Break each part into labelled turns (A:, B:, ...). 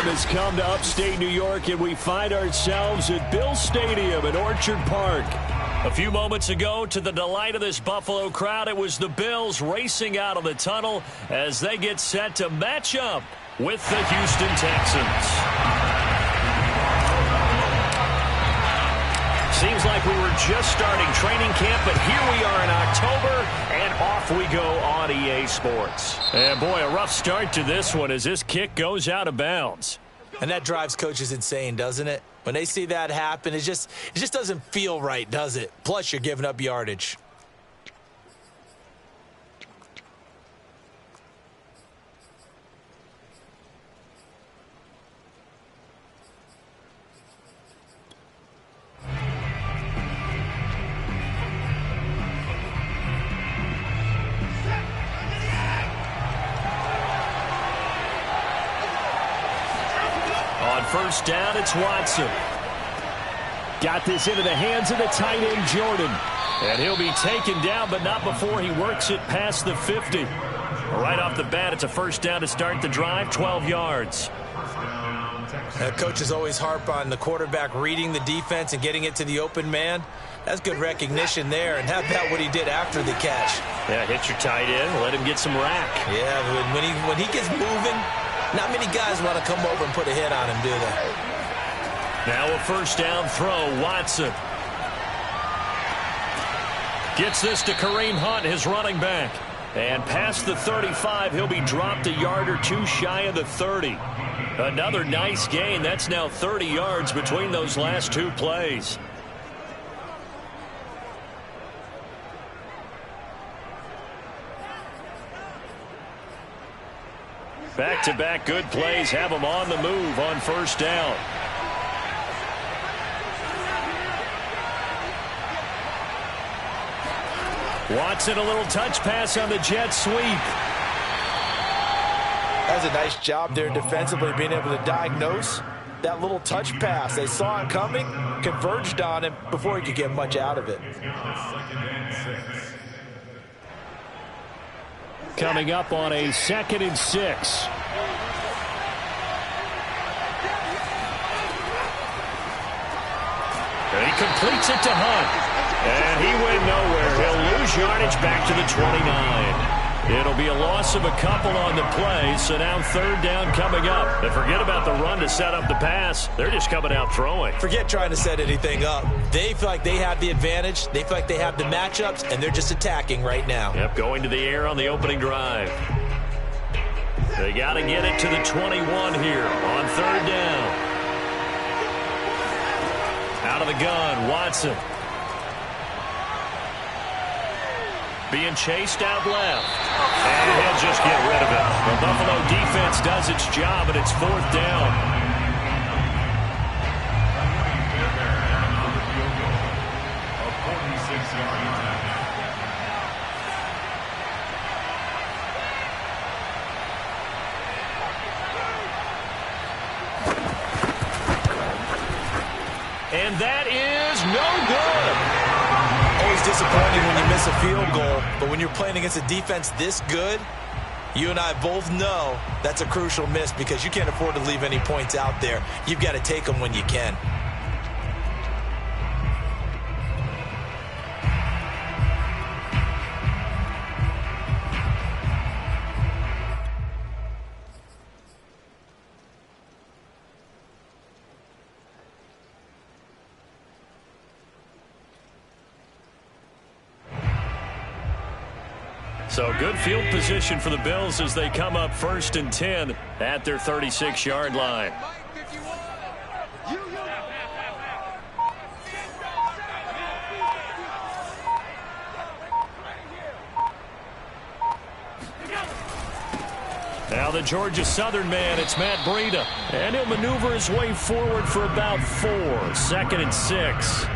A: has come to upstate New York, and we find ourselves at Bill Stadium in Orchard Park. A few moments ago, to the delight of this Buffalo crowd, it was the Bills racing out of the tunnel as they get set to match up with the Houston Texans. Seems like we were just starting training camp, but here we are in October, and off we go on EA Sports. And boy, a rough start to this one as this kick goes out of bounds.
B: And that drives coaches insane, doesn't it? When they see that happen, it just doesn't feel right, does it? Plus, you're giving up yardage.
A: First down, it's Watson. Got this into the hands of the tight end, Jordan. And he'll be taken down, but not before he works it past the 50. Right off the bat, it's a first down to start the drive, 12 yards.
B: Coaches always harp on the quarterback reading the defense and getting it to the open man. That's good recognition there. And how about what he did after the catch?
A: Yeah, hit your tight end, let him get some rack.
B: Yeah, when he gets moving, not many guys want to come over and put a hit on him, do they?
A: Now a first down throw, Watson. Gets this to Kareem Hunt, his running back. And past the 35, he'll be dropped a yard or two shy of the 30. Another nice gain. That's now 30 yards between those last two plays. Back-to-back good plays have them on the move on first down. Watson, a little touch pass on the jet sweep.
B: That's a nice job there defensively, being able to diagnose that little touch pass. They saw it coming, converged on him before he could get much out of it.
A: Coming up on a 2nd and 6. And he completes it to Hunt. And he went nowhere. He'll lose yardage back to the 29. It'll be a loss of a couple on the play, so now third down coming up. And forget about the run to set up the pass. They're just coming out throwing.
B: Forget trying to set anything up. They feel like they have the advantage. They feel like they have the matchups, and they're just attacking right now.
A: Yep, going to the air on the opening drive. They got to get it to the 21 here on third down. Out of the gun, Watson. Being chased out left. And he'll just get rid of it. The Buffalo defense does its job, and it's fourth down. And that is no good.
B: Always disappointing when you miss a field goal, but when you're playing against a defense this good, you and I both know that's a crucial miss because you can't afford to leave any points out there. You've got to take them when you can.
A: So good field position for the Bills as they come up 1st and 10 at their 36-yard line. Now the Georgia Southern man, it's Matt Breida. And he'll maneuver his way forward for about 4. 2nd and 6.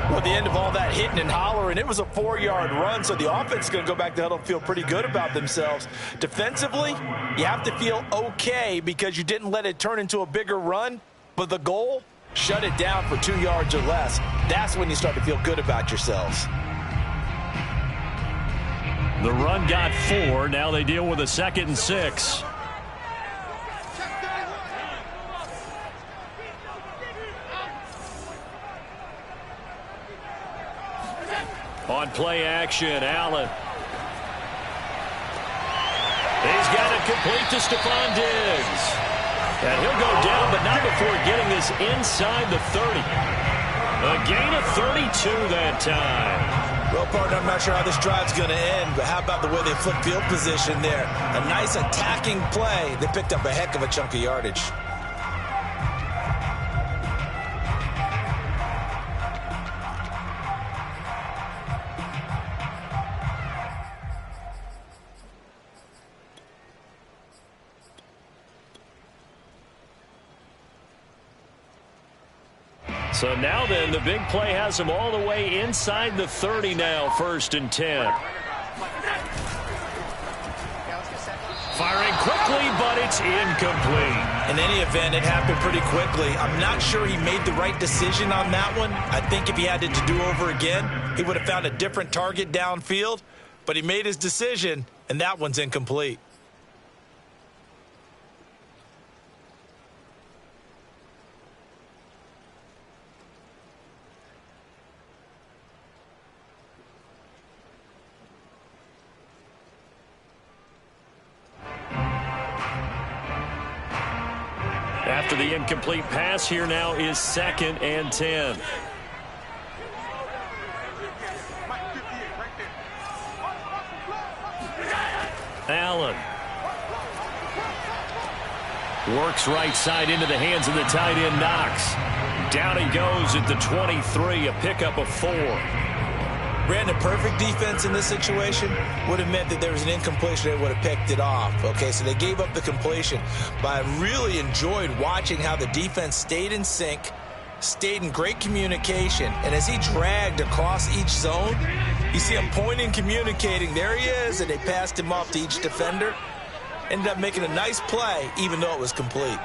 B: Well, at the end of all that hitting and hollering, it was a 4-yard run, so the offense is going to go back to huddle and feel pretty good about themselves. Defensively, you have to feel okay because you didn't let it turn into a bigger run, but the goal, shut it down for 2 yards or less. That's when you start to feel good about yourselves.
A: The run got 4. Now they deal with a 2nd and 6. On play action, Allen. He's got it complete to Stephon Diggs. And he'll go down, but not before getting this inside the 30. A gain of 32 that time.
B: Well, partner, I'm not sure how this drive's going to end, but how about the way they flip field position there? A nice attacking play. They picked up a heck of a chunk of yardage.
A: So now then, the big play has him all the way inside the 30 now, 1st and 10. Firing quickly, but it's incomplete.
B: In any event, it happened pretty quickly. I'm not sure he made the right decision on that one. I think if he had it to do over again, he would have found a different target downfield. But he made his decision, and that one's incomplete.
A: After the incomplete pass, here now is 2nd and 10. Allen. Works right side into the hands of the tight end, Knox. Down he goes at the 23, a pickup of 4.
B: Brandon, perfect defense in this situation would have meant that there was an incompletion. They would have picked it off. Okay, so they gave up the completion. But I really enjoyed watching how the defense stayed in sync, stayed in great communication. And as he dragged across each zone, you see him pointing, communicating. There he is, and they passed him off to each defender. Ended up making a nice play, even though it was complete.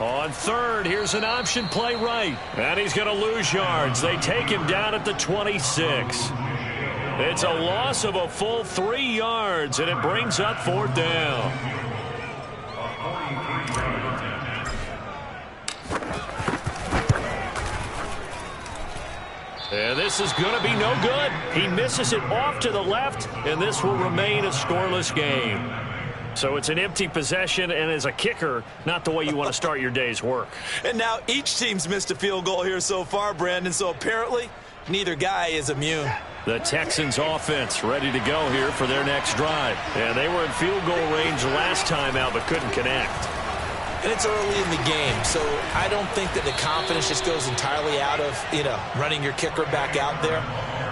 A: On 3rd, here's an option play right. And he's going to lose yards. They take him down at the 26. It's a loss of a full 3 yards, and it brings up 4th down. And this is going to be no good. He misses it off to the left, and this will remain a scoreless game. So it's an empty possession, and as a kicker, not the way you want to start your day's work.
B: And now each team's missed a field goal here so far, Brandon, so apparently neither guy is immune.
A: The Texans offense ready to go here for their next drive. And they were in field goal range last time out, but couldn't connect.
B: And it's early in the game, so I don't think that the confidence just goes entirely out of, running your kicker back out there.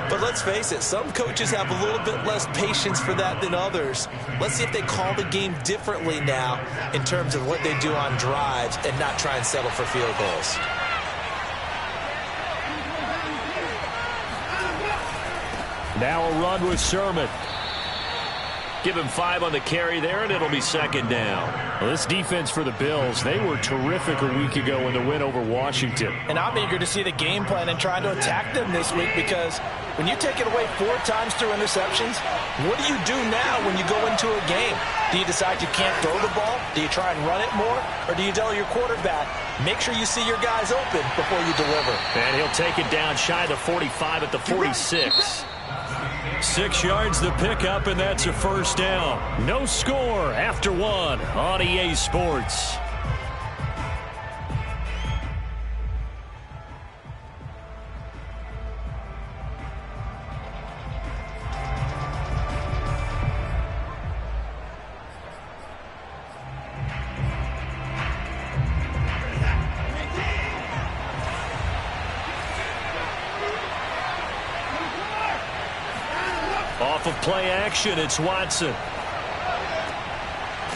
B: But let's face it, some coaches have a little bit less patience for that than others. Let's see if they call the game differently now in terms of what they do on drives and not try and settle for field goals.
A: Now a run with Sermon. Give him 5 on the carry there, and it'll be 2nd down. Well, this defense for the Bills, they were terrific a week ago in the win over Washington.
B: And I'm eager to see the game plan and trying to attack them this week, because when you take it away 4 times through interceptions, what do you do now when you go into a game? Do you decide you can't throw the ball? Do you try and run it more? Or do you tell your quarterback, make sure you see your guys open before you deliver?
A: And he'll take it down shy of the 45 at the 46. 6 yards the pickup, and that's a 1st down. No score after 1 on EA Sports. Off of play action, it's Watson.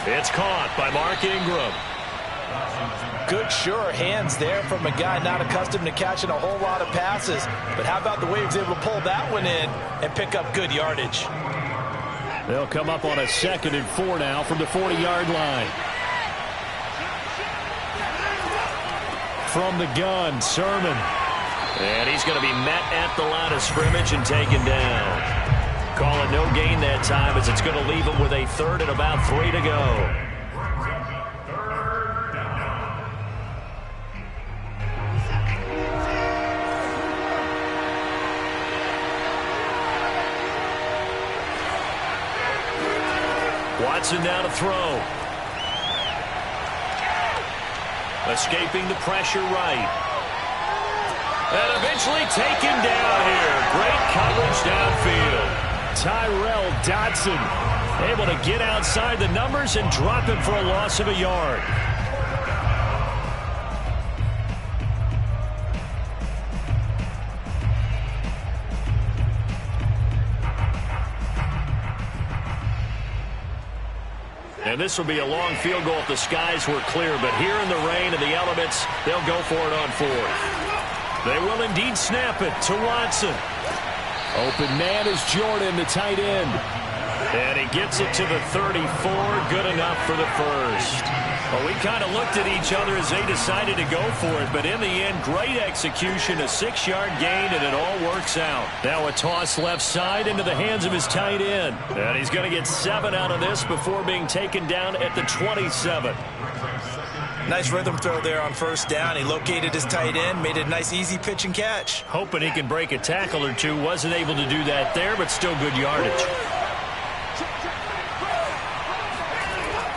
A: It's caught by Mark Ingram.
B: Good, sure hands there from a guy not accustomed to catching a whole lot of passes. But how about the way he was able to pull that one in and pick up good yardage?
A: They'll come up on a 2nd and 4 now from the 40-yard line. From the gun, Sermon. And he's going to be met at the line of scrimmage and taken down. Call it no gain that time as it's going to leave them with a third and about 3 to go. Watson now to throw. Escaping the pressure right. And eventually taken down here. Great coverage downfield. Tyrell Dodson able to get outside the numbers and drop him for a loss of a yard. And this will be a long field goal if the skies were clear. But here in the rain and the elements, they'll go for it on 4th. They will indeed snap it to Watson. Open man is Jordan, the tight end. And he gets it to the 34. Good enough for the first. Well, we kind of looked at each other as they decided to go for it. But in the end, great execution, a 6-yard gain, and it all works out. Now a toss left side into the hands of his tight end. And he's going to get 7 out of this before being taken down at the 27.
B: Nice rhythm throw there on first down. He located his tight end, made it a nice easy pitch and catch.
A: Hoping he can break a tackle or two. Wasn't able to do that there, but still good yardage.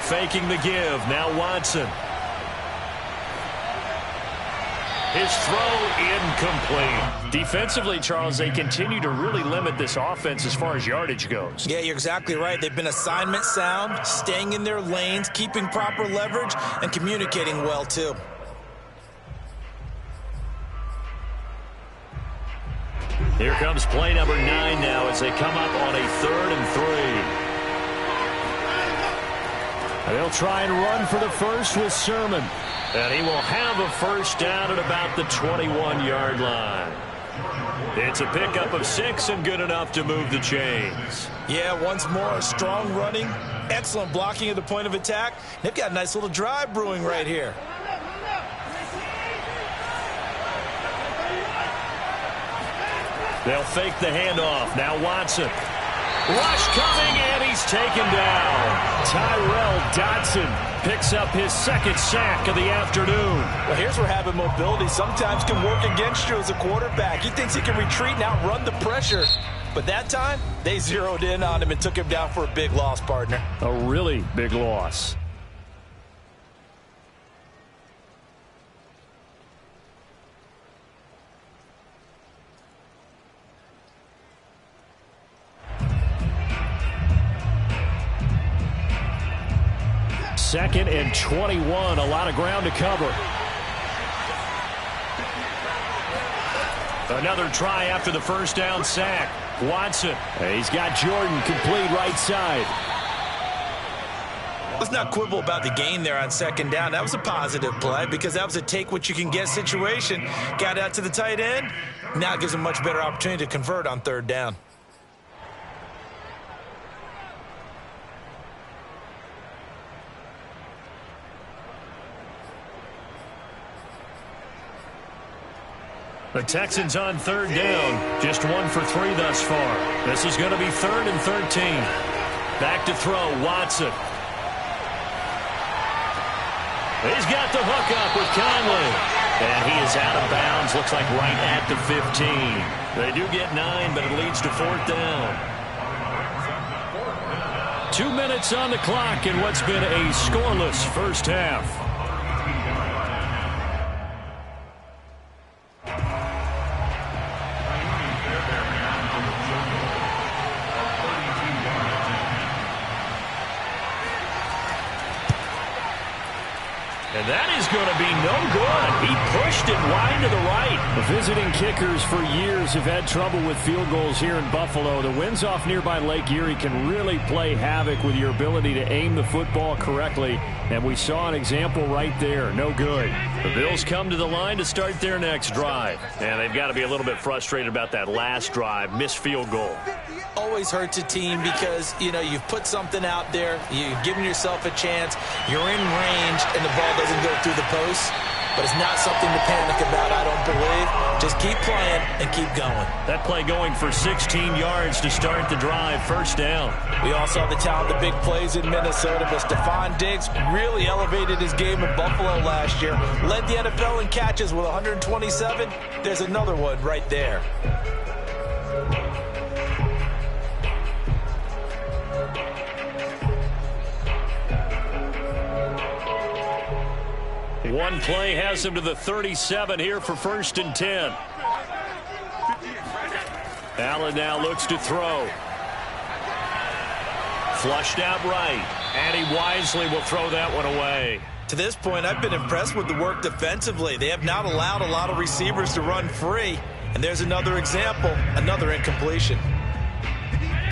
A: Faking the give. Now Watson. His throw incomplete. Defensively, Charles, they continue to really limit this offense as far as yardage goes.
B: Yeah, you're exactly right. They've been assignment sound, staying in their lanes, keeping proper leverage, and communicating well, too.
A: Here comes play number 9 now as they come up on a 3rd and 3. They'll try and run for the first with Sermon. And he will have a first down at about the 21-yard line. It's a pickup of 6 and good enough to move the chains.
B: Yeah, once more, strong running, excellent blocking at the point of attack. They've got a nice little drive brewing right here.
A: They'll fake the handoff. Now Watson. Rush coming, and he's taken down. Tyrell Dodson picks up his 2nd sack of the afternoon.
B: Well, here's where having mobility sometimes can work against you as a quarterback. He thinks he can retreat and outrun the pressure. But that time, they zeroed in on him and took him down for a big loss, partner.
A: A really big loss. Second and 21. A lot of ground to cover. Another try after the first down sack. Watson. He's got Jordan complete right side.
B: Let's not quibble about the gain there on 2nd down. That was a positive play because that was a take-what-you-can-get situation. Got out to the tight end. Now it gives him a much better opportunity to convert on 3rd down.
A: The Texans on 3rd down. Just 1 for 3 thus far. This is going to be 3rd and 13. Back to throw, Watson. He's got the hook up with Conley. And he is out of bounds. Looks like right at the 15. They do get 9, but it leads to 4th down. 2 minutes on the clock in what's been a scoreless first half. And that is going to be no good. He pushed it wide to the right. The visiting kickers for years have had trouble with field goals here in Buffalo. The winds off nearby Lake Erie can really play havoc with your ability to aim the football correctly. And we saw an example right there. No good. The Bills come to the line to start their next drive. And they've got to be a little bit frustrated about that last drive. Missed field goal.
B: Always hurts a team because, you know, you've put something out there, you've given yourself a chance, you're in range, and the ball doesn't go through the post. but it's not something to panic about, I don't believe. Just keep playing and keep going.
A: That play going for 16 yards to start the drive, first down.
B: We all saw the talent, the big plays in Minnesota, but Stephon Diggs really elevated his game in Buffalo last year. Led the NFL in catches with 127. There's another one right there.
A: One play has him to the 37 here for 1st and 10. Allen now looks to throw. Flushed out right, and he wisely will throw that one away.
B: To this point, I've been impressed with the work defensively. They have not allowed a lot of receivers to run free. And there's another example, another incompletion.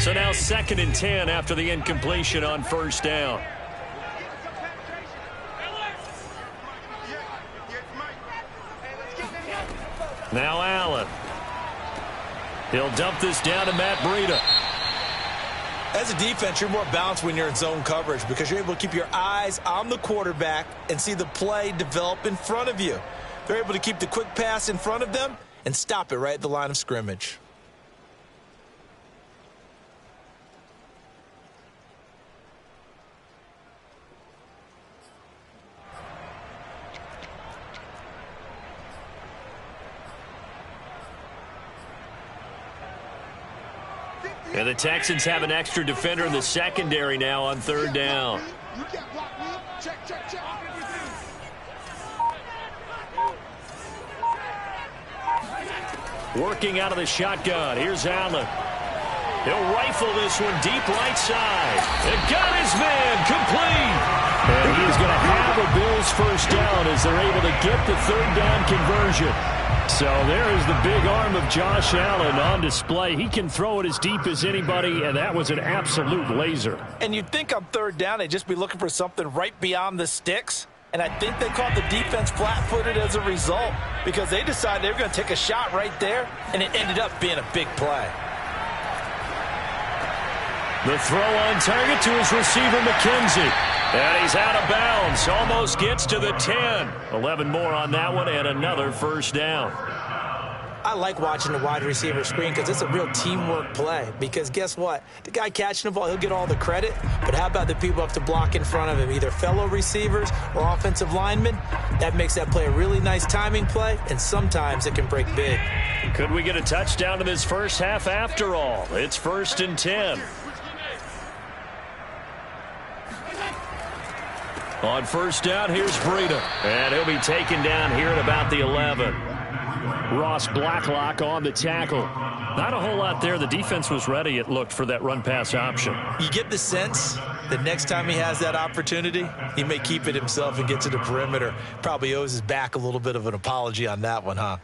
A: So now 2nd and 10 after the incompletion on 1st down. Now Allen. He'll dump this down to Matt Breida.
B: As a defense, you're more balanced when you're in zone coverage because you're able to keep your eyes on the quarterback and see the play develop in front of you. They're able to keep the quick pass in front of them and stop it right at the line of scrimmage.
A: And the Texans have an extra defender in the secondary now on 3rd down. Working out of the shotgun. Here's Allen. He'll rifle this one deep right side. And got his man complete. And he's going to have a Bills first down as they're able to get the 3rd down conversion. So there is the big arm of Josh Allen on display. He can throw it as deep as anybody, and that was an absolute laser.
B: And you'd think on 3rd down they'd just be looking for something right beyond the sticks. And I think they caught the defense flat-footed as a result because they decided they were going to take a shot right there, and it ended up being a big play.
A: The throw on target to his receiver, McKenzie. And he's out of bounds. Almost gets to the 10. 11 more on that one and another first down.
B: I like watching the wide receiver screen because it's a real teamwork play. Because guess what? The guy catching the ball, he'll get all the credit. But how about the people up to block in front of him, either fellow receivers or offensive linemen? That makes that play a really nice timing play, and sometimes it can break big.
A: Could we get a touchdown in this first half after all? It's 1st and 10. On 1st down, here's Breida. And he'll be taken down here at about the 11. Ross Blacklock on the tackle. Not a whole lot there. The defense was ready, it looked, for that run-pass option.
B: You get the sense that next time he has that opportunity, he may keep it himself and get to the perimeter. Probably owes his back a little bit of an apology on that one, huh?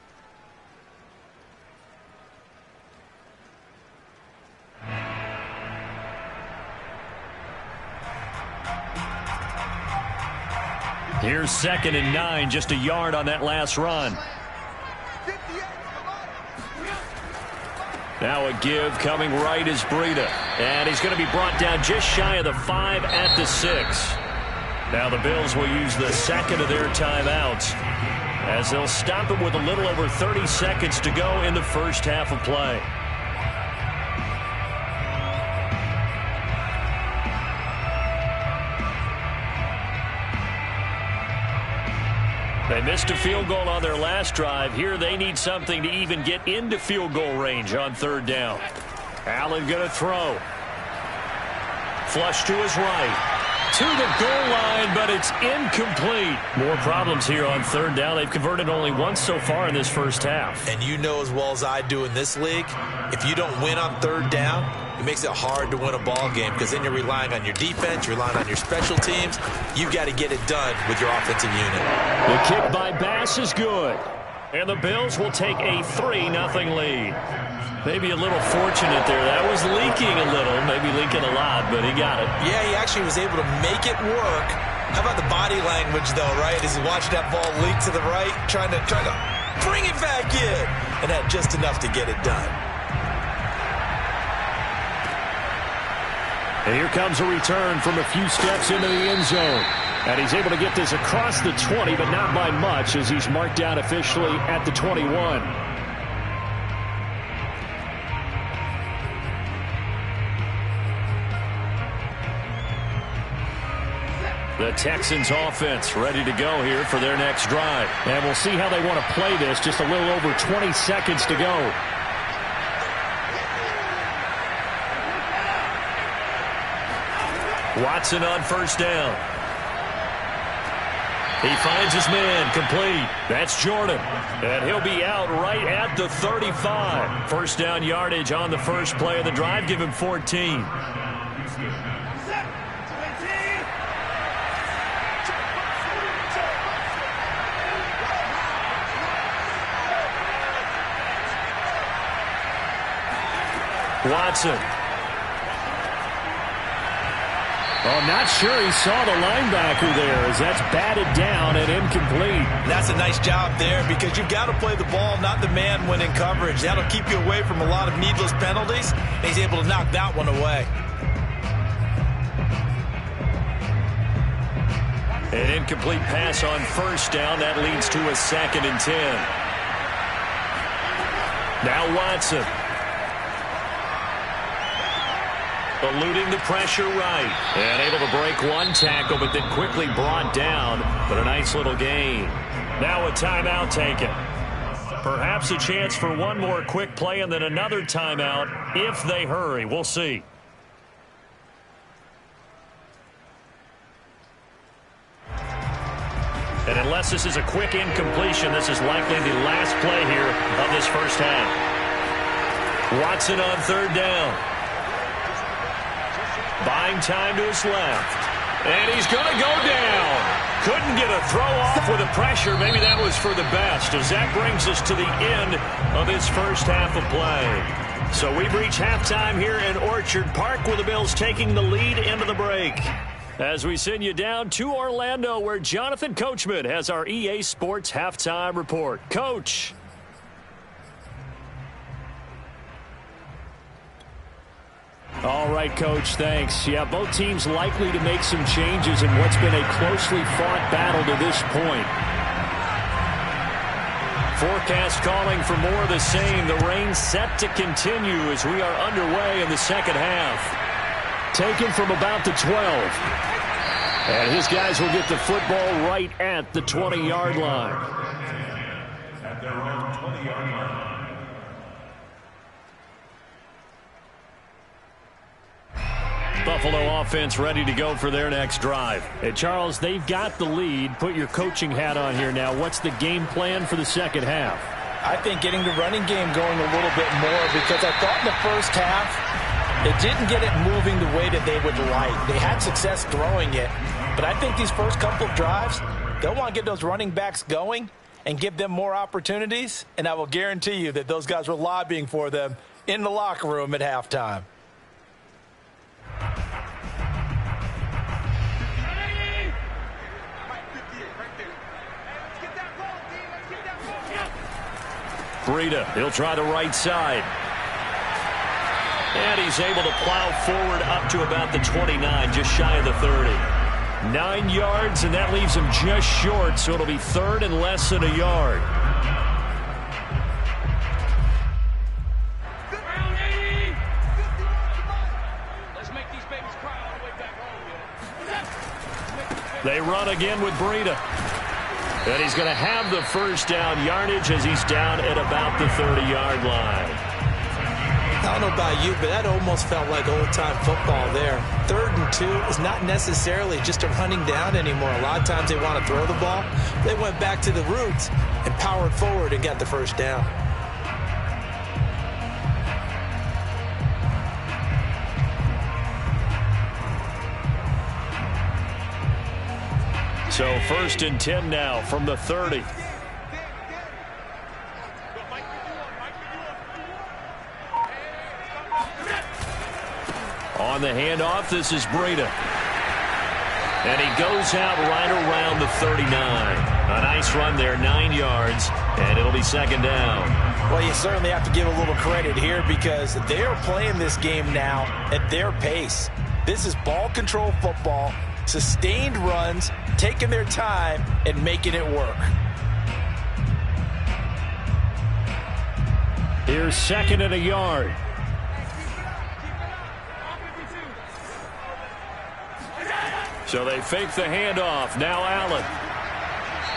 A: Here's 2nd and 9, just a yard on that last run. Now a give coming right is Breida. And he's going to be brought down just shy of the 5 at the 6. Now the Bills will use the 2nd of their timeouts as they'll stop it with a little over 30 seconds to go in the first half of play. They missed a field goal on their last drive. Here they need something to even get into field goal range on 3rd down. Allen going to throw. Flush to his right. To the goal line, but it's incomplete. More problems here on 3rd down. They've converted only once so far in this first half.
B: And you know as well as I do in this league, if you don't win on 3rd down, it makes it hard to win a ball game because then you're relying on your defense, you're relying on your special teams. You've got to get it done with your offensive unit.
A: The kick by Bass is good. And the Bills will take a 3-0 lead. Maybe a little fortunate there. That was leaking a little, maybe leaking a lot, but he got it.
B: Yeah, he actually was able to make it work. How about the body language, though, right? As he watched that ball leak to the right, trying to bring it back in, and had just enough to get it done.
A: And here comes a return from a few steps into the end zone. And he's able to get this across the 20, but not by much, as he's marked down officially at the 21. The Texans offense ready to go here for their next drive. And we'll see how they want to play this. Just a little over 20 seconds to go. Watson on first down. He finds his man complete. That's Jordan. And he'll be out right at the 35. First down yardage on the first play of the drive. Give him 14. Watson. Well, not sure he saw the linebacker there, as that's batted down and incomplete.
B: That's a nice job there, because you've got to play the ball, not the man when in coverage. That'll keep you away from a lot of needless penalties. He's able to knock that one away.
A: An incomplete pass on first down. That leads to a 2nd and 10. Now Watson. Eluding the pressure right. And able to break one tackle, but then quickly brought down. But a nice little gain. Now a timeout taken. Perhaps a chance for one more quick play and then another timeout if they hurry. We'll see. And unless this is a quick incompletion, this is likely the last play here of this first half. Watson on third down. Buying time to his left. And he's going to go down. Couldn't get a throw off with the pressure. Maybe that was for the best, as that brings us to the end of this first half of play. So we've reached halftime here in Orchard Park, with the Bills taking the lead into the break. As we send you down to Orlando, where Jonathan Coachman has our EA Sports halftime report. Coach. All right, Coach, thanks. Yeah, both teams likely to make some changes in what's been a closely fought battle to this point. Forecast calling for more of the same. The rain set to continue as we are underway in the second half. Taken from about the 12. And his guys will get the football right at the 20-yard line. At their own 20-yard line. Buffalo offense ready to go for their next drive. Hey, Charles, they've got the lead. Put your coaching hat on here now. What's the game plan for the second half?
B: I think getting the running game going a little bit more, because I thought in the first half they didn't get it moving the way that they would like. They had success throwing it, but I think these first couple of drives, they'll want to get those running backs going and give them more opportunities, and I will guarantee you that those guys were lobbying for them in the locker room at halftime.
A: Breida, he'll try the right side. And he's able to plow forward up to about the 29, just shy of the 30. 9 yards, and that leaves him just short, so it'll be third and less than a yard. They run again with Breida. And he's going to have the first down yardage as he's down at about the 30-yard line.
C: I don't know about you, but that almost felt like old-time football there. 3rd and 2 is not necessarily just a running down anymore. A lot of times they want to throw the ball. They went back to the roots and powered forward and got the first down.
A: So 1st and 10 now from the 30. On the handoff, this is Breida. And he goes out right around the 39. A nice run there, 9 yards, and it'll be 2nd down.
B: Well, you certainly have to give a little credit here, because they are playing this game now at their pace. This is ball control football, sustained runs, taking their time, and making it work.
A: Here's 2nd and a yard. So they fake the handoff. Now Allen.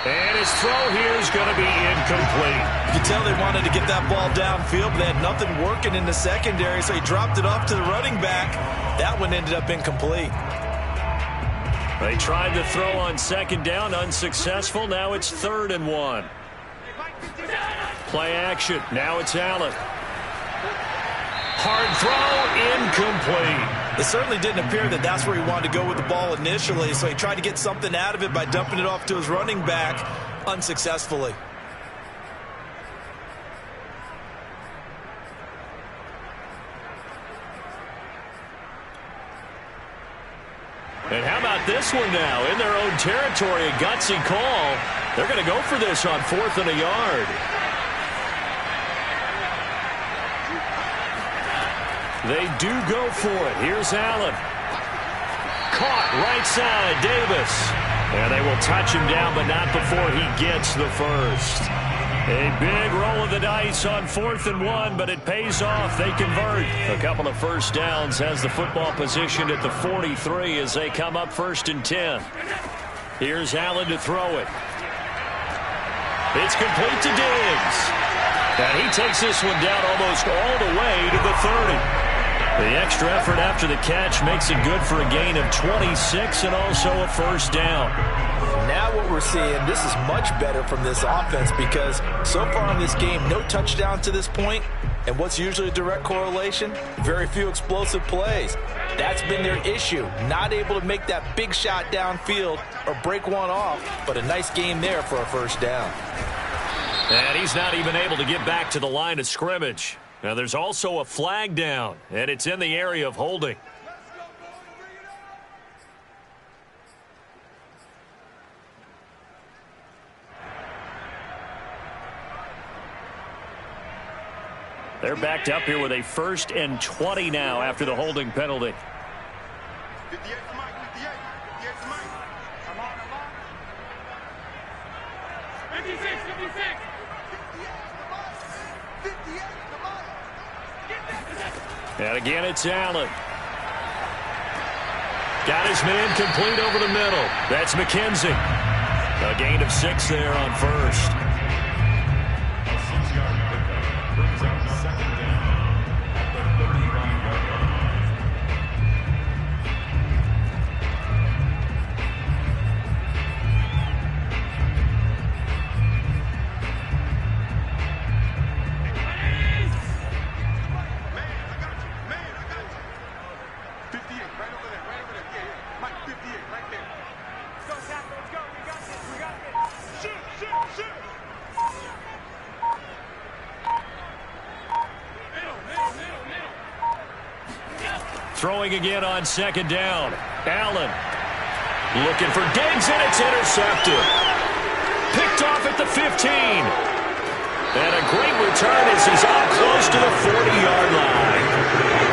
A: And his throw here is going to be incomplete.
B: You can tell they wanted to get that ball downfield, but they had nothing working in the secondary, so he dropped it off to the running back. That one ended up incomplete.
A: They tried to throw on 2nd down, unsuccessful. Now it's 3rd and 1. Play action. Now it's Allen. Hard throw, incomplete.
B: It certainly didn't appear that that's where he wanted to go with the ball initially, so he tried to get something out of it by dumping it off to his running back unsuccessfully.
A: And how about this one now? In their own territory, a gutsy call. They're going to go for this on 4th and a yard. They do go for it. Here's Allen. Caught right side, Davis. And they will touch him down, but not before he gets the first. A big roll of the dice on 4th and 1, but it pays off. They convert. A couple of first downs, has the football positioned at the 43 as they come up 1st and 10. Here's Allen to throw it. It's complete to Diggs. And he takes this one down almost all the way to the 30. The extra effort after the catch makes it good for a gain of 26 and also a first down.
B: Now what we're seeing, this is much better from this offense because so far in this game, no touchdown to this point. And what's usually a direct correlation? Very few explosive plays. That's been their issue. Not able to make that big shot downfield or break one off, but a nice game there for a first down.
A: And he's not even able to get back to the line of scrimmage. Now there's also a flag down, and it's in the area of holding. They're backed up here with a 1st and 20 now after the holding penalty.
D: 58 to Mike, 58 to Mike. Come on. 56, 56. 58 to Mike.
A: And again, it's Allen. Got his man complete over the middle. That's McKenzie. A gain of 6 there on 1st. Throwing again on 2nd down. Allen looking for Diggs, and it's intercepted. Picked off at the 15. And a great return as he's out close to the 40-yard line.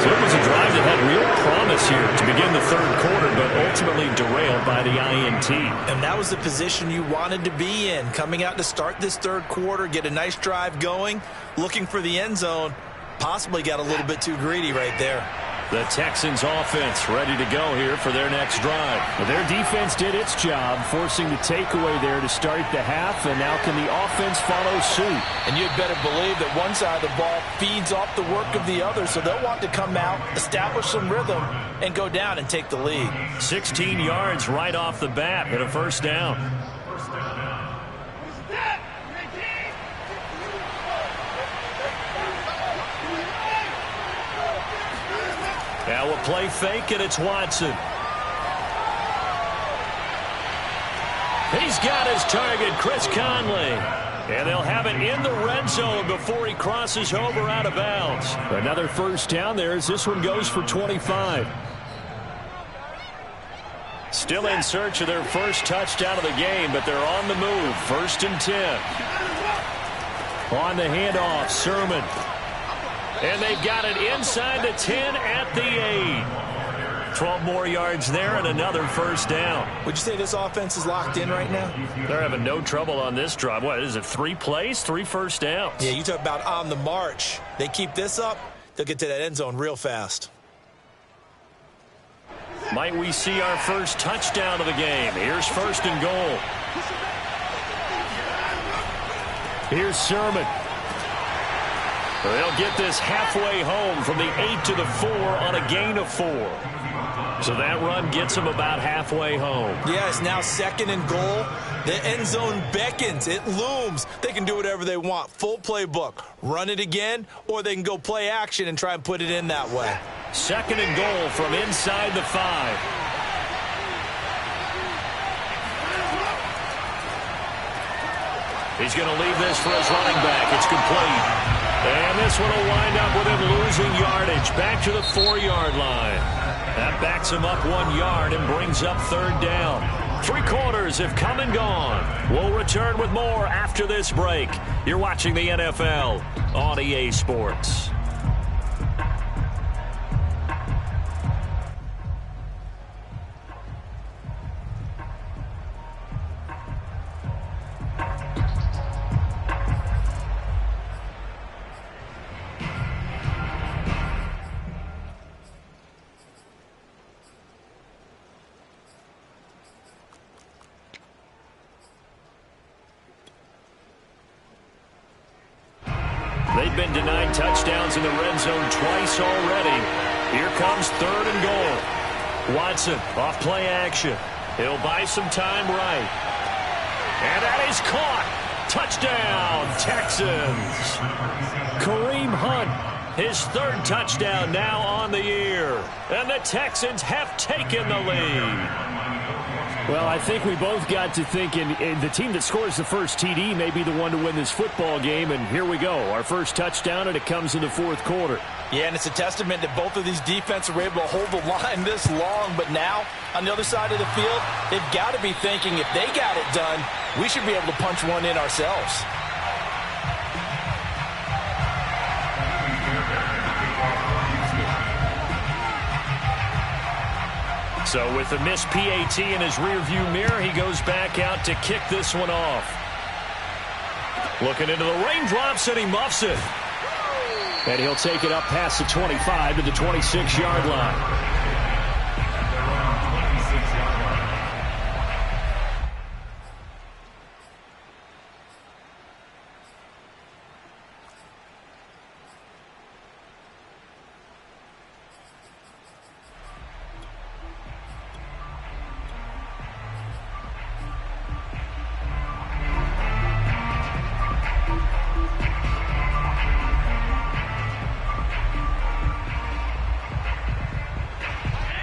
A: So it was a drive that had real promise here to begin the 3rd quarter, but ultimately derailed by the INT.
B: And that was the position you wanted to be in. Coming out to start this 3rd quarter, get a nice drive going, looking for the end zone. Possibly got a little bit too greedy right there.
A: The Texans offense ready to go here for their next drive.
E: Well, their defense did its job, forcing the takeaway there to start the half, and now can the offense follow suit?
B: And you'd better believe that one side of the ball feeds off the work of the other, so they'll want to come out, establish some rhythm, and go down and take the lead.
A: 16 yards right off the bat and a first down. Now a play fake, and it's Watson. He's got his target, Chris Conley. And they'll have it in the red zone before he crosses over out of bounds.
E: Another first down there as this one goes for 25.
A: Still in search of their first touchdown of the game, but they're on the move. 1st and 10. On the handoff, Sermon. And they've got it inside the 10 at the 8. 12 more yards there and another first down.
C: Would you say this offense is locked in right now?
A: They're having no trouble on this drive. What is it, 3 plays, 3 first downs?
C: Yeah, you talk about on the march. They keep this up, they'll get to that end zone real fast.
A: Might we see our first touchdown of the game? Here's first and goal. Here's Sermon. They'll get this halfway home from the 8 to the 4 on a gain of 4. So that run gets them about halfway home.
C: Yeah, it's now second and goal. The end zone beckons. It looms. They can do whatever they want. Full playbook. Run it again, or they can go play action and try and put it in that way.
A: Second and goal from inside the 5. He's going to leave this for his running back. It's complete. And this one will wind up with him losing yardage. Back to the 4-yard line. That backs him up 1 yard and brings up third down. 3 quarters have come and gone. We'll return with more after this break. You're watching the NFL on EA Sports. They've been denied touchdowns in the red zone twice already. Here comes third and goal. Watson off play action. He'll buy some time right. And that is caught. Touchdown, Texans. Kareem Hunt, his 3rd touchdown now on the year. And the Texans have taken the lead.
E: Well, I think we both got to thinking the team that scores the first TD may be the one to win this football game, and here we go. Our first touchdown, and it comes in the 4th quarter.
B: Yeah, and it's a testament that both of these defenses were able to hold the line this long, but now on the other side of the field, they've got to be thinking if they got it done, we should be able to punch one in ourselves.
A: So with the missed PAT in his rearview mirror, he goes back out to kick this one off. Looking into the raindrops, and he muffs it. And he'll take it up past the 25 to the 26-yard line.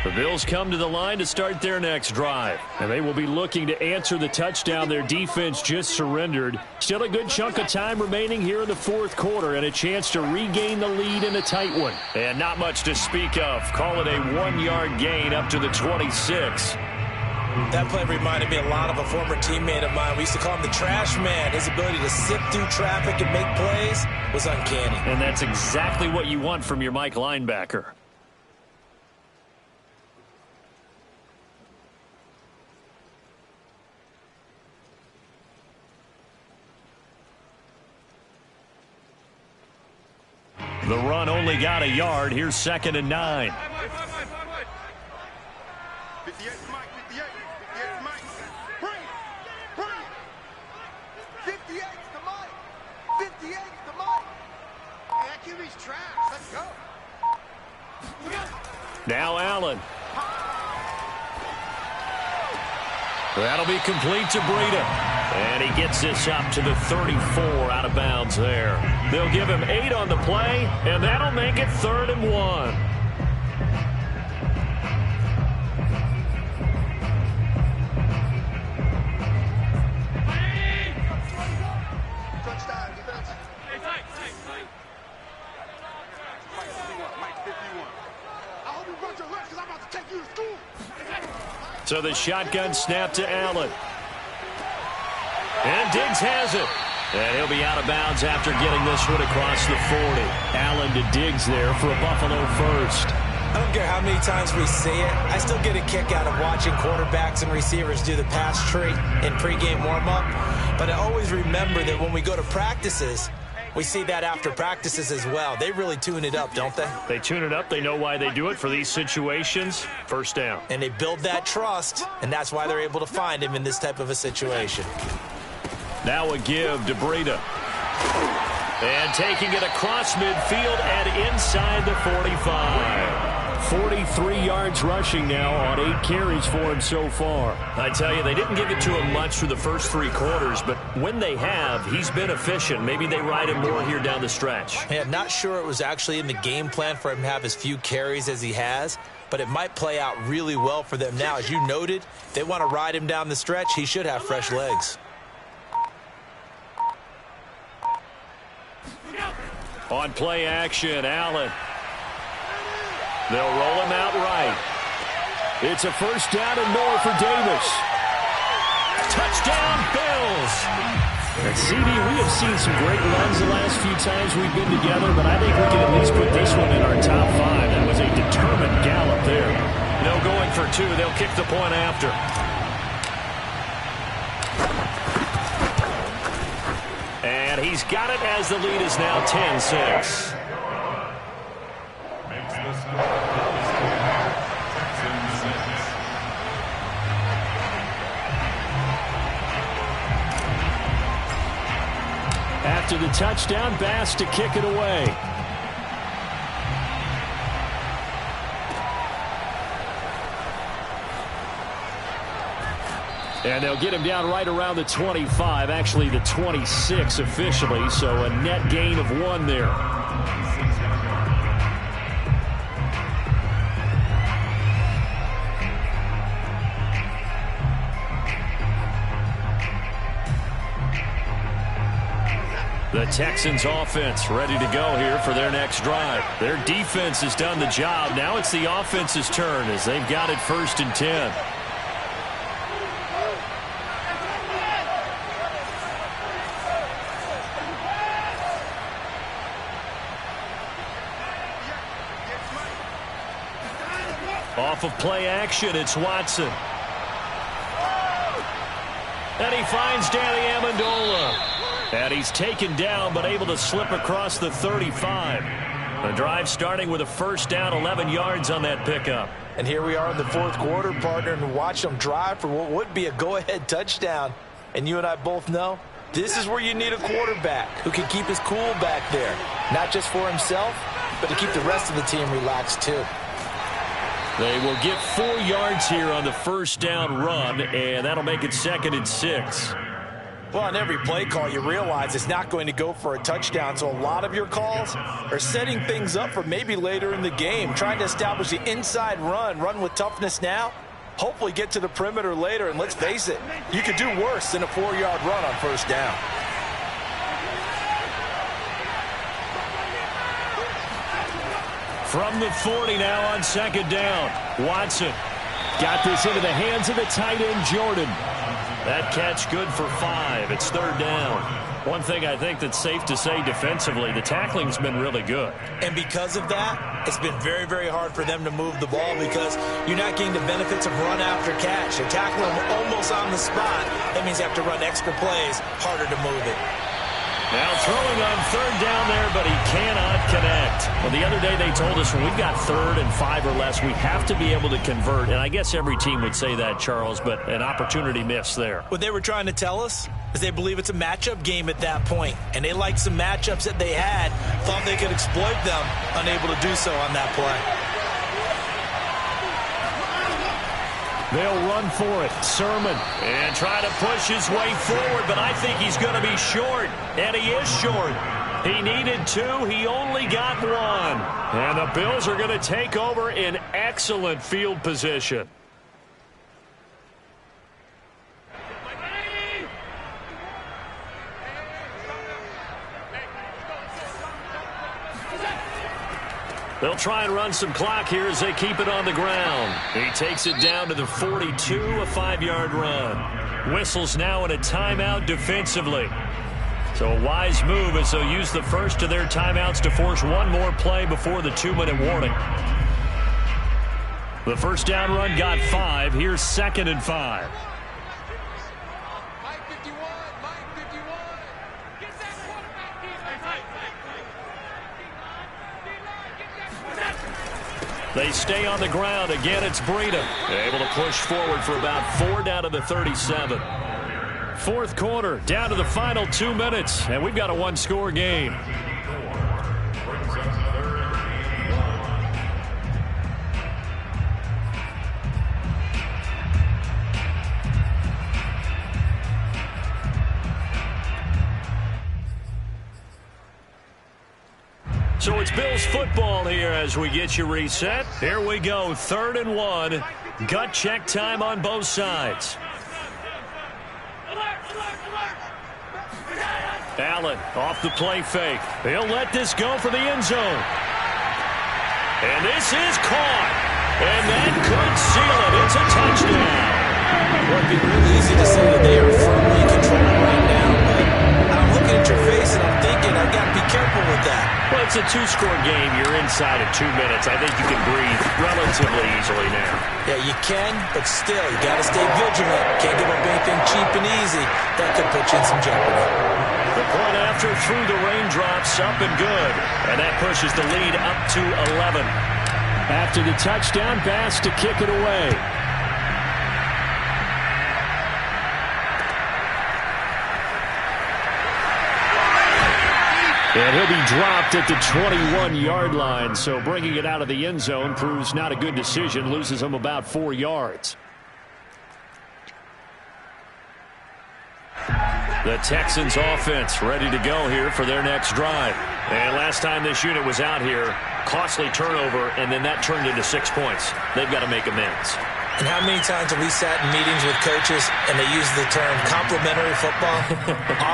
A: The Bills come to the line to start their next drive. And they will be looking to answer the touchdown their defense just surrendered. Still a good chunk of time remaining here in the 4th quarter and a chance to regain the lead in a tight one. And not much to speak of. Call it a 1-yard gain up to the 26.
C: That play reminded me a lot of a former teammate of mine. We used to call him the trash man. His ability to sift through traffic and make plays was uncanny.
A: And that's exactly what you want from your Mike linebacker. The run only got a yard. Here's 2nd and 9.
D: 58 to Mike, 58 to Mike. Bring it. 58 to Mike. 58 to Mike. Hey, that QB's trash. Let's go.
A: Now Allen. That'll be complete to Breida. And he gets this up to the 34 out of bounds there. They'll give him 8 on the play, and that'll make it 3rd and 1.
D: Touchdown, defense. Mike 51. I hope you brought your lunch because I'm about to take you to school.
A: So the shotgun snap to Allen. And Diggs has it. And he'll be out of bounds after getting this one across the 40. Allen to Diggs there for a Buffalo first.
C: I don't care how many times we see it. I still get a kick out of watching quarterbacks and receivers do the pass tree in pregame warm-up. But I always remember that when we go to practices, we see that after practices as well. They really tune it up, don't they?
A: They tune it up. They know why they do it for these situations. First down.
C: And they build that trust, and that's why they're able to find him in this type of a situation.
A: Now a give to Breida. And taking it across midfield and inside the 45. 43 yards rushing now on 8 carries for him so far. I tell you, they didn't give it to him much through the first 3 quarters, but when they have, he's been efficient. Maybe they ride him more here down the stretch.
C: Yeah, I'm not sure it was actually in the game plan for him to have as few carries as he has, but it might play out really well for them now. As you noted, they want to ride him down the stretch. He should have fresh legs.
A: On play action, Allen. They'll roll him out right. It's a first down and more for Davis. Touchdown, Bills.
E: And CD, we have seen some great runs the last few times we've been together, but I think we can at least put this one in our top 5. That was a determined gallop there.
A: No going for 2. They'll kick the point after. And he's got it as the lead is now 10-6.
E: After the touchdown, Bass to kick it away. And they'll get him down right around the 25, actually the 26 officially, so a net gain of 1 there. The Texans offense ready to go here for their next drive. Their defense has done the job. Now it's the offense's turn as they've got it 1st and 10. Off of play action, it's Watson. And he finds Danny Amendola. And he's taken down, but able to slip across the 35. The drive starting with a first down, 11 yards on that pickup.
B: And here we are in the 4th quarter, partner, and watch them drive for what would be a go-ahead touchdown. And you and I both know this is where you need a quarterback who can keep his cool back there. Not just for himself, but to keep the rest of the team relaxed too.
A: They will get 4 yards here on the first down run, and that'll make it 2nd and 6.
B: Well, on every play call, you realize it's not going to go for a touchdown, so a lot of your calls are setting things up for maybe later in the game, trying to establish the inside run with toughness now, hopefully get to the perimeter later, and let's face it, you could do worse than a 4-yard run on first down.
A: From the 40 now on 2nd down, Watson got this into the hands of the tight end, Jordan. That catch good for 5. It's 3rd down. One thing I think that's safe to say defensively, the tackling's been really good.
C: And because of that, it's been very, very hard for them to move the ball because you're not getting the benefits of run after catch. You're tackling them almost on the spot. That means you have to run extra plays, harder to move it.
A: Now throwing on 3rd down there, but he cannot connect. Well, the other day they told us when we've got 3rd and 5 or less, we have to be able to convert. And I guess every team would say that, Charles, but an opportunity missed there.
C: What they were trying to tell us is they believe it's a matchup game at that point. And they liked some matchups that they had, thought they could exploit them, unable to do so on that play.
A: They'll run for it. Sermon. And try to push his way forward, but I think he's going to be short. And he is short. He needed 2. He only got 1. And the Bills are going to take over in excellent field position. They'll try and run some clock here as they keep it on the ground. He takes it down to the 42, a 5-yard run. Whistles now in a timeout defensively. So a wise move as they'll use the first of their timeouts to force one more play before the 2-minute warning. The first down run got 5. Here's 2nd and 5.
D: Mike 51, Mike 51. Get that quarterback.
A: They stay on the ground. Again, it's Breida. Able to push forward for about 4 down to the 37. Fourth quarter, down to the final 2 minutes, and we've got a one-score game. So it's Bills football here as we get you reset. Here we go, 3rd and 1. Gut check time on both sides. Allen off the play fake. He'll let this go for the end zone. And this is caught. And that could seal it. It's a touchdown.
C: Well, it'd be really easy to say that they are firmly in control right now, but I'm looking at your face and I'm thinking I've got to be careful with that.
A: Well, it's a 2-score game. You're inside of 2 minutes. I think you can breathe relatively easily now.
C: Yeah, you can, but still, you got to stay vigilant. Can't give up anything cheap and easy. That could put you in some jeopardy.
A: The point after through the raindrops, up and good. And that pushes the lead up to 11. After the touchdown, Bass to kick it away. And he'll be dropped at the 21-yard line, so bringing it out of the end zone proves not a good decision, loses him about 4 yards. The Texans offense ready to go here for their next drive. And last time this unit was out here, costly turnover, and then that turned into 6 points. They've got to make amends.
C: And how many times have we sat in meetings with coaches and they use the term complementary football?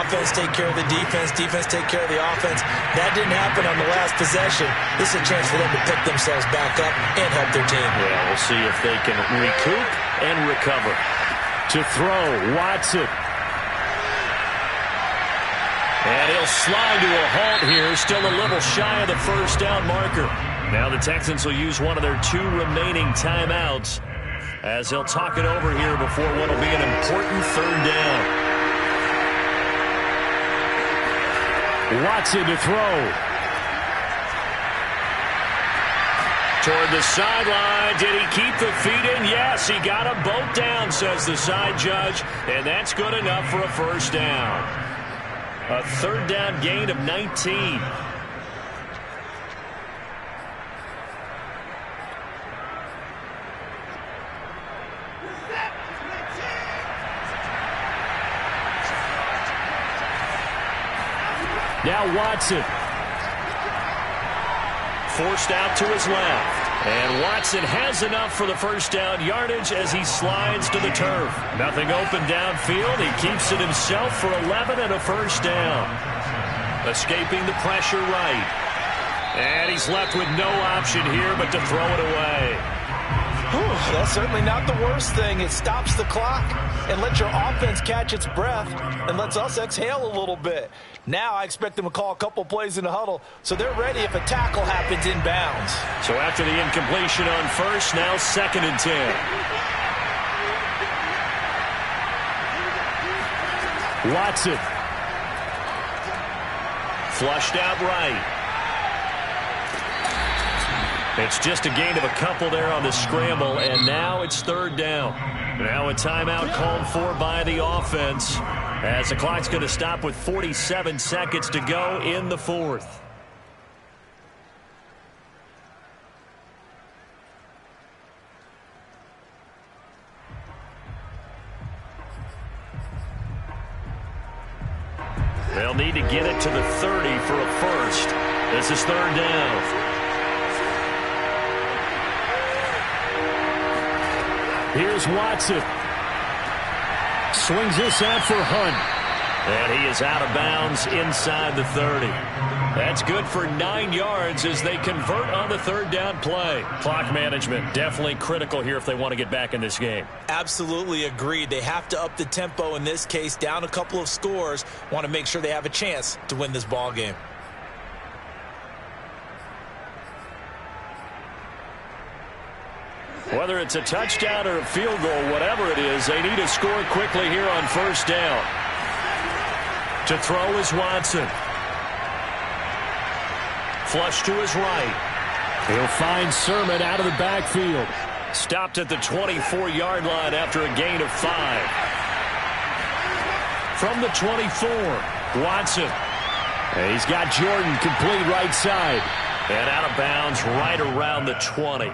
C: Offense take care of the defense, defense take care of the offense. That didn't happen on the last possession. This is a chance for them to pick themselves back up and help their team.
A: Yeah, we'll see if they can recoup and recover. To throw, Watson. And he'll slide to a halt here, still a little shy of the first down marker. Now the Texans will use one of their 2 remaining timeouts as they'll talk it over here before what will be an important 3rd down. Watson to throw. Toward the sideline. Did he keep the feet in? Yes, he got them both down, says the side judge, and that's good enough for a first down. A 3rd down gain of 19. Now Watson. Forced out to his left. And Watson has enough for the first down yardage as he slides to the turf. Nothing open downfield. He keeps it himself for 11 and a first down. Escaping the pressure right. And he's left with no option here but to throw it away.
B: That's certainly not the worst thing. It stops the clock and lets your offense catch its breath and lets us exhale a little bit. Now I expect them to call a couple plays in the huddle so they're ready if a tackle happens inbounds.
A: So after the incompletion on first, now 2nd and 10. Watson. Flushed out right. It's just a gain of a couple there on the scramble, and now it's 3rd down. Now a timeout called for by the offense as the clock's going to stop with 47 seconds to go in the 4th. They'll need to get it to the 30 for a first. This is 3rd down. Here's Watson. Swings this out for Hunt. And he is out of bounds inside the 30. That's good for 9 yards as they convert on the 3rd down play. Clock management definitely critical here if they want to get back in this game.
C: Absolutely agreed. They have to up the tempo in this case, down a couple of scores. Want to make sure they have a chance to win this ball game.
A: Whether it's a touchdown or a field goal, whatever it is, they need to score quickly here on first down. To throw is Watson. Flush to his right. He'll find Sermon out of the backfield. Stopped at the 24-yard line after a gain of 5. From the 24, Watson. And he's got Jordan complete right side. And out of bounds right around the 20.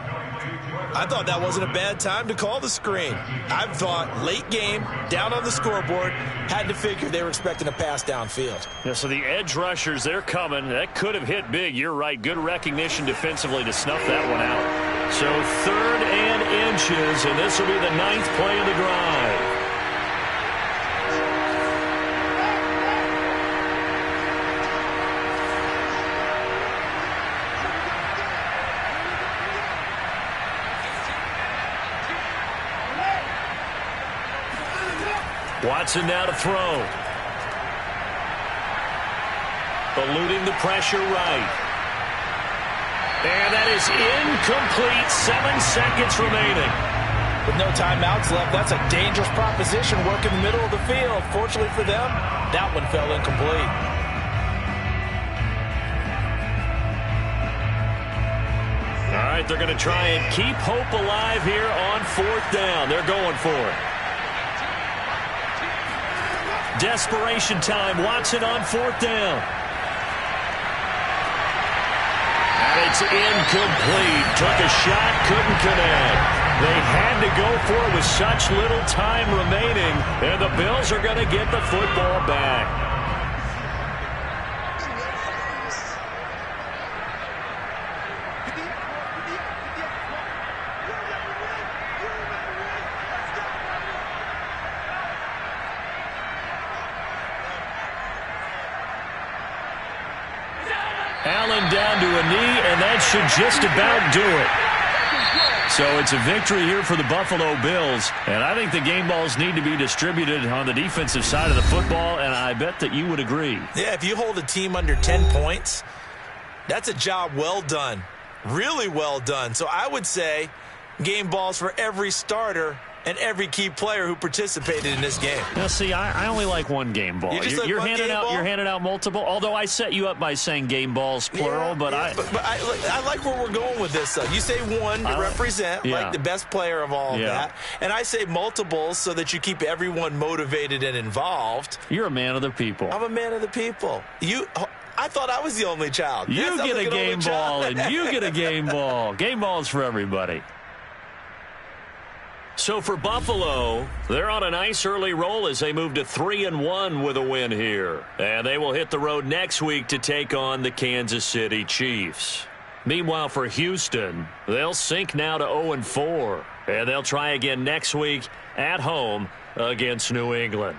C: I thought that wasn't a bad time to call the screen. I thought late game, down on the scoreboard, had to figure they were expecting a pass downfield.
A: Yeah, so the edge rushers, they're coming. That could have hit big. You're right. Good recognition defensively to snuff that one out. So 3rd and inches, and this will be the 9th play of the drive. Watson now to throw. Eluding the pressure right. And that is incomplete. 7 seconds remaining.
B: With no timeouts left, that's a dangerous proposition. Work in the middle of the field. Fortunately for them, that one fell incomplete.
A: All right, they're going to try and keep hope alive here on 4th down. They're going for it. Desperation time. Watson on 4th down. And it's incomplete. Took a shot, couldn't connect. They had to go for it with such little time remaining. And the Bills are going to get the football back. Allen down to a knee, and that should just about do it. So it's a victory here for the Buffalo Bills, and I think the game balls need to be distributed on the defensive side of the football, and I bet that you would agree.
C: Yeah, if you hold a team under 10 points, that's a job well done, really well done. So I would say game balls for every starter and every key player who participated in this game.
A: Now, see, I only like one game ball. You're handing out multiple. Although I set you up by saying game balls plural, but I
C: like where we're going with this. You say one to represent, like the best player of all of that, and I say multiples so that you keep everyone motivated and involved.
A: You're a man of the people.
C: I'm a man of the people. I thought I was the only child.
A: You get a game ball, and you get a game ball. Game balls for everybody. So for Buffalo, they're on a nice early roll as they move to 3-1 with a win here. And they will hit the road next week to take on the Kansas City Chiefs. Meanwhile, for Houston, they'll sink now to 0-4. And they'll try again next week at home against New England.